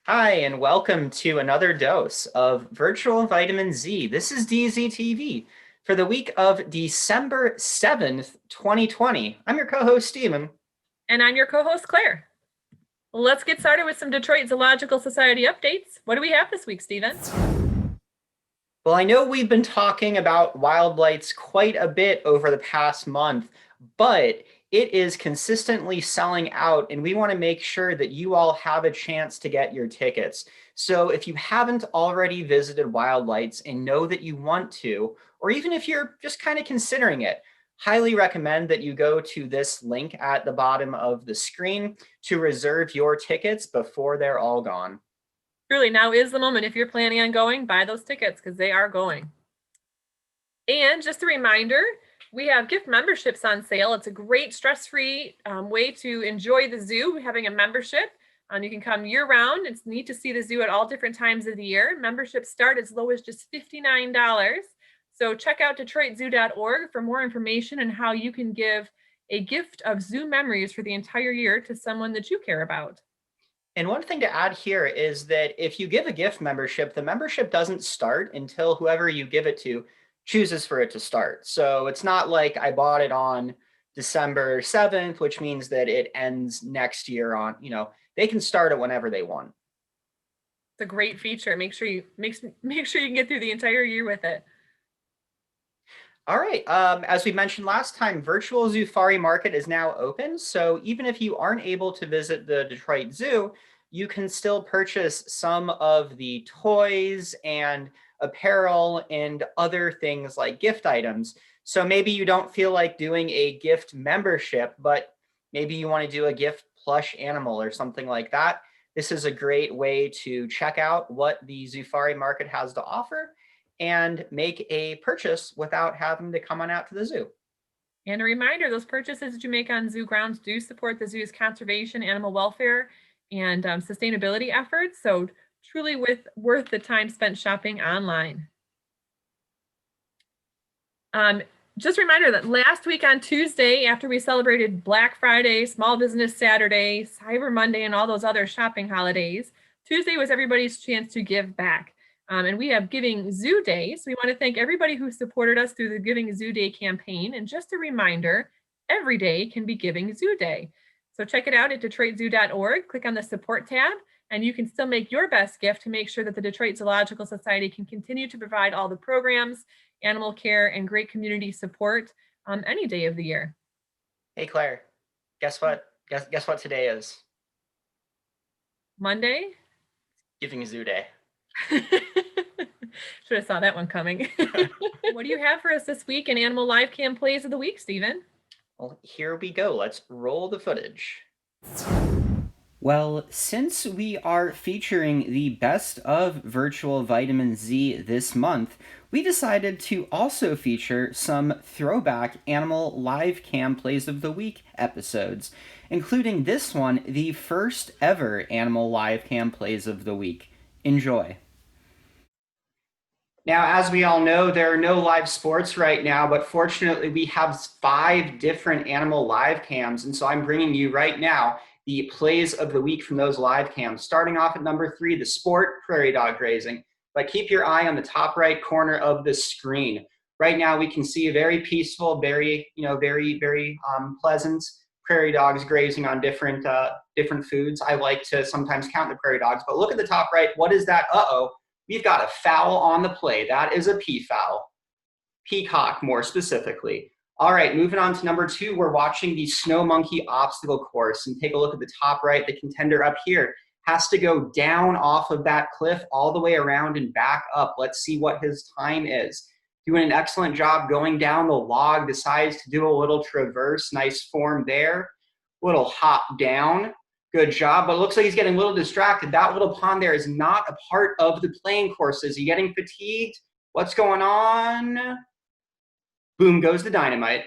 Hi, and welcome to another dose of virtual vitamin Z. This is DZTV for the week of December 7th, 2020. I'm your co-host, Steven. And I'm your co-host, Claire. Let's get started with some Detroit Zoological Society updates. What do we have this week, Steven? Well, I know we've been talking about wild lights quite a bit over the past month, but it is consistently selling out, and we want to make sure that you all have a chance to get your tickets. So if you haven't already visited Wild Lights and know that you want to, or even if you're just kind of considering it, highly recommend that you go to this link at the bottom of the screen to reserve your tickets before they're all gone. Truly, now is the moment. If you're planning on going, buy those tickets because they are going. And just a reminder, we have gift memberships on sale. It's a great stress-free way to enjoy the zoo, having a membership. You can come year-round. It's neat to see the zoo at all different times of the year. Memberships start as low as just $59. So check out DetroitZoo.org for more information on how you can give a gift of zoo memories for the entire year to someone that you care about. And one thing to add here is that if you give a gift membership, the membership doesn't start until whoever you give it to chooses for it to start. So it's not like I bought it on December 7th, which means that it ends next year on, they can start it whenever they want. It's a great feature. Make sure you can get through the entire year with it. All right. As we mentioned last time, Virtual Zoofari Market is now open. So even if you aren't able to visit the Detroit Zoo, you can still purchase some of the toys and apparel and other things like gift items. So maybe you don't feel like doing a gift membership, but maybe you want to do a gift plush animal or something like that. This is a great way to check out what the Zoofari Market has to offer and make a purchase without having to come on out to the zoo. And a reminder, those purchases that you make on zoo grounds do support the zoo's conservation, animal welfare, and sustainability efforts. So truly worth the time spent shopping online. Just a reminder that last week on Tuesday, after we celebrated Black Friday, Small Business Saturday, Cyber Monday, and all those other shopping holidays, Tuesday was everybody's chance to give back. And we have Giving Zoo Day. So we want to thank everybody who supported us through the Giving Zoo Day campaign. And just a reminder, every day can be Giving Zoo Day. So check it out at DetroitZoo.org, click on the support tab, and you can still make your best gift to make sure that the Detroit Zoological Society can continue to provide all the programs, animal care, and great community support on any day of the year. Hey, Claire, guess what? Guess what today is? Monday? Giving Zoo Day. Should have saw that one coming. What do you have for us this week in Animal Live Cam Plays of the Week, Stephen? Well, here we go. Let's roll the footage. Well, since we are featuring the best of virtual vitamin Z this month, we decided to also feature some throwback Animal Live Cam Plays of the Week episodes, including this one, the first ever Animal Live Cam Plays of the Week. Enjoy. Now, as we all know, there are no live sports right now, but fortunately we have 5 different animal live cams. And so I'm bringing you right now the plays of the week from those live cams. Starting off at number 3, the sport, prairie dog grazing. But keep your eye on the top right corner of the screen. Right now we can see a very peaceful, very pleasant prairie dogs grazing on different foods. I like to sometimes count the prairie dogs, but look at the top right. What is that? Uh-oh. We've got a foul on the play. That is a peafowl. Peacock, more specifically. All right, moving on to number 2, we're watching the snow monkey obstacle course. And take a look at the top right. The contender up here has to go down off of that cliff all the way around and back up. Let's see what his time is. Doing an excellent job going down the log. Decides to do a little traverse. Nice form there. Little hop down. Good job, but it looks like he's getting a little distracted. That little pond there is not a part of the playing course. Is he getting fatigued? What's going on? Boom goes the dynamite.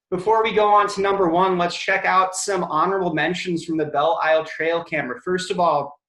Before we go on to number 1, let's check out some honorable mentions from the Belle Isle Trail camera. First of all,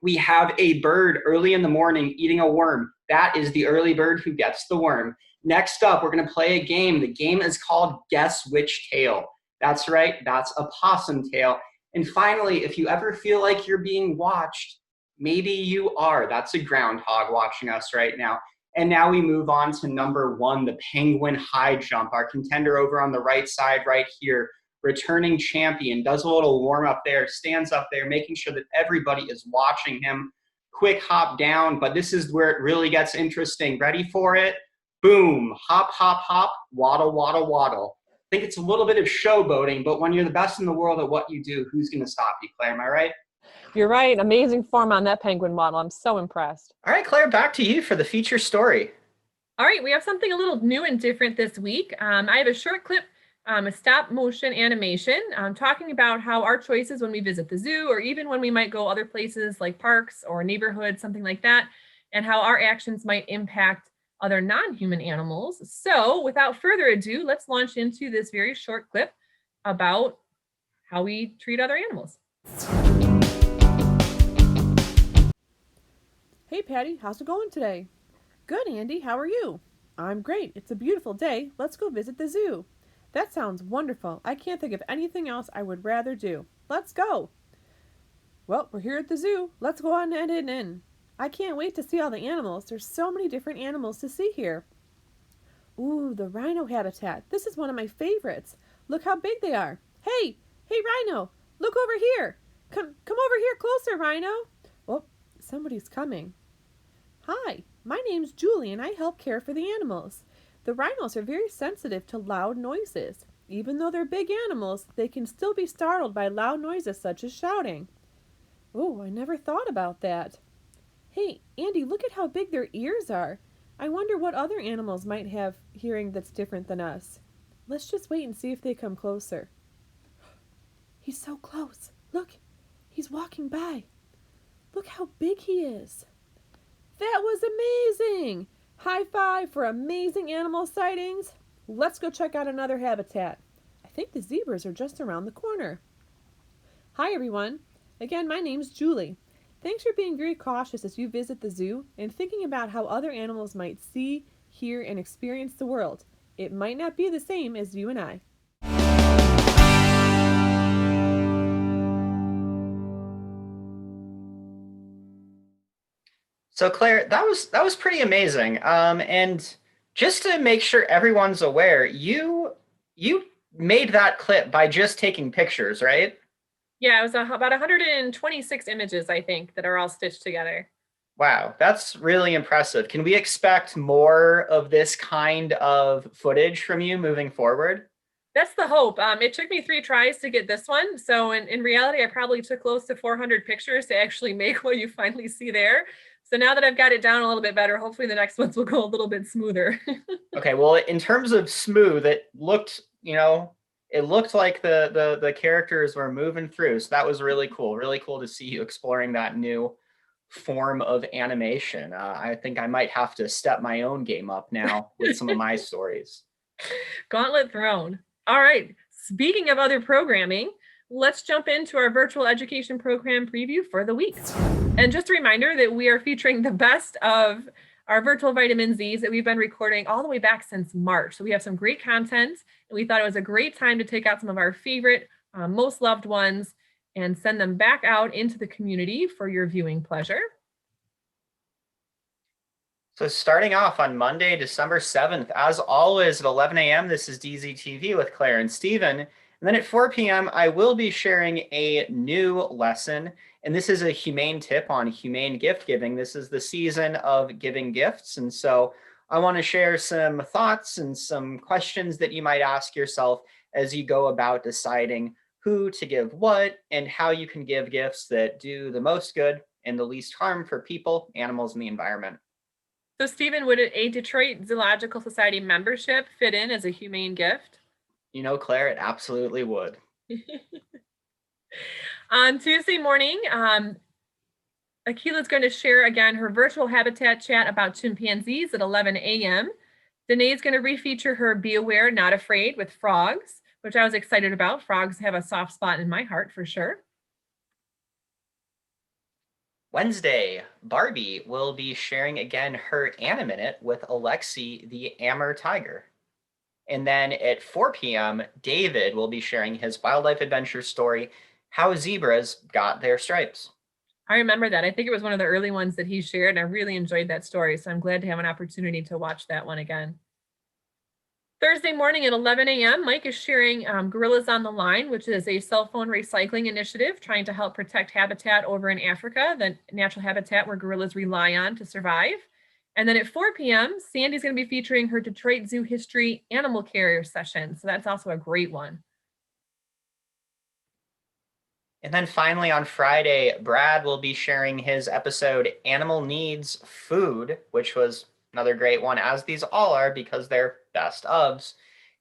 we have a bird early in the morning eating a worm. That is the early bird who gets the worm. Next up, we're going to play a game. The game is called Guess Which Tail. That's right, that's a possum tail. And finally, if you ever feel like you're being watched, Maybe you are. That's a groundhog watching us right now. And now we move on to number one, the penguin high jump, our contender over on the right side right here, returning champion, does a little warm up there, stands up there, making sure that everybody is watching him. Quick hop down, but this is where it really gets interesting. Ready for it? Boom, hop, hop, hop, waddle, waddle, waddle. I think it's a little bit of showboating, but when you're the best in the world at what you do, who's going to stop you, Claire? Am I right? You're right. Amazing form on that penguin model. I'm so impressed. All right, Claire, back to you for the feature story. All right, we have something a little new and different this week. I have a short clip, a stop motion animation, talking about how our choices when we visit the zoo, or even when we might go other places like parks or neighborhoods, something like that, and how our actions might impact other non-human animals. So without further ado, let's launch into this very short clip about how we treat other animals. Hey Patty, how's it going today? Good, Andy, how are you? I'm great. It's a beautiful day. Let's go visit the zoo. That sounds wonderful. I can't think of anything else I would rather do. Let's go. Well, we're here at the zoo. Let's go on and in. I can't wait to see all the animals. There's so many different animals to see here. Ooh, the rhino habitat. This is one of my favorites. Look how big they are. Hey, rhino, look over here. Come over here closer, rhino. Oh, somebody's coming. Hi, my name's Julie and I help care for the animals. The rhinos are very sensitive to loud noises. Even though they're big animals, they can still be startled by loud noises such as shouting. Oh, I never thought about that. Hey, Andy, look at how big their ears are. I wonder what other animals might have hearing that's different than us. Let's just wait and see if they come closer. He's so close. Look, he's walking by. Look how big he is. That was amazing! High five for amazing animal sightings. Let's go check out another habitat. I think the zebras are just around the corner. Hi everyone. Again, my name's Julie. Thanks for being very cautious as you visit the zoo and thinking about how other animals might see, hear, and experience the world. It might not be the same as you and I. So Claire, that was pretty amazing. And just to make sure everyone's aware, you made that clip by just taking pictures, right? Yeah, it was about 126 images, I think, that are all stitched together. Wow, that's really impressive. Can we expect more of this kind of footage from you moving forward? That's the hope. It took me 3 tries to get this one. So in reality, I probably took close to 400 pictures to actually make what you finally see there. So now that I've got it down a little bit better, hopefully the next ones will go a little bit smoother. Okay, well, in terms of smooth, it looked like the characters were moving through. So that was really cool. Really cool to see you exploring that new form of animation. I think I might have to step my own game up now with some of my stories. Gauntlet thrown. All right. Speaking of other programming, let's jump into our virtual education program preview for the week. And just a reminder that we are featuring the best of our virtual vitamin Z's that we've been recording all the way back since March. So we have some great content, and we thought it was a great time to take out some of our favorite, most loved ones and send them back out into the community for your viewing pleasure. So starting off on Monday, December 7th, as always at 11 a.m., this is DZTV with Claire and Steven. And then at 4 p.m., I will be sharing a new lesson. And this is a humane tip on humane gift giving. This is the season of giving gifts. And so I want to share some thoughts and some questions that you might ask yourself as you go about deciding who to give what and how you can give gifts that do the most good and the least harm for people, animals, and the environment. So Stephen, would a Detroit Zoological Society membership fit in as a humane gift? You know, Claire, it absolutely would. On Tuesday morning, Akila's going to share again her virtual habitat chat about chimpanzees at 11 a.m. Danae's going to refeature her Be Aware, Not Afraid with frogs, which I was excited about. Frogs have a soft spot in my heart for sure. Wednesday, Barbie will be sharing again her Animinute with Alexi the Amur tiger. And then at 4 p.m., David will be sharing his wildlife adventure story, How Zebras Got Their Stripes. I remember that. I think it was one of the early ones that he shared, and I really enjoyed that story. So I'm glad to have an opportunity to watch that one again. Thursday morning at 11 a.m., Mike is sharing Gorillas on the Line, which is a cell phone recycling initiative trying to help protect habitat over in Africa, the natural habitat where gorillas rely on to survive. And then at 4 p.m., Sandy's going to be featuring her Detroit Zoo History Animal Carrier session. So that's also a great one. And then finally on Friday, Brad will be sharing his episode Animal Needs Food, which was another great one, as these all are because they're best ofs.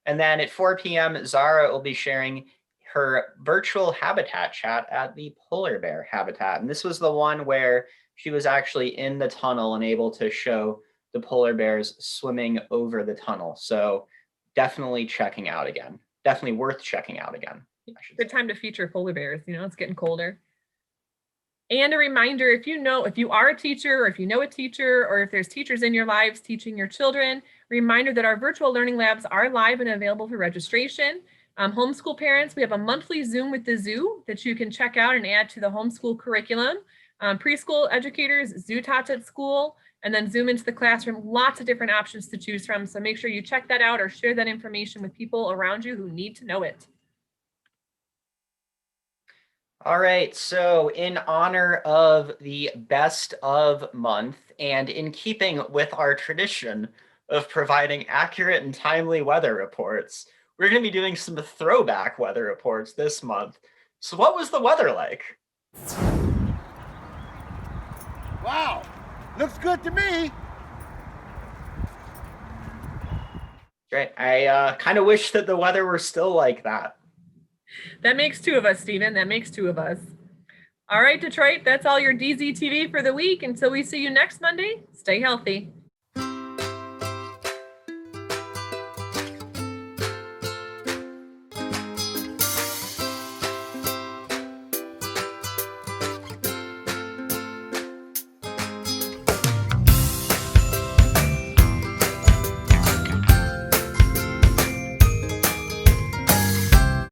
And then at 4 p.m., Zara will be sharing her virtual habitat chat at the polar bear habitat. And this was the one where she was actually in the tunnel and able to show the polar bears swimming over the tunnel. So definitely checking out again. Definitely worth checking out again. Good time to feature polar bears. You know, it's getting colder. And a reminder, if you are a teacher, or if you know a teacher, or if there's teachers in your lives teaching your children, reminder that our virtual learning labs are live and available for registration. Homeschool parents, we have a monthly Zoom with the zoo that you can check out and add to the homeschool curriculum. Preschool educators, Zoo Tots at school, and then Zoom into the classroom. Lots of different options to choose from. So make sure you check that out or share that information with people around you who need to know it. All right, so in honor of the best of month and in keeping with our tradition of providing accurate and timely weather reports, we're going to be doing some throwback weather reports this month. So what was the weather like? Wow, looks good to me. Great. I kind of wish that the weather were still like that. That makes two of us, Stephen. That makes two of us. All right, Detroit, that's all your DZTV for the week. Until we see you next Monday, stay healthy.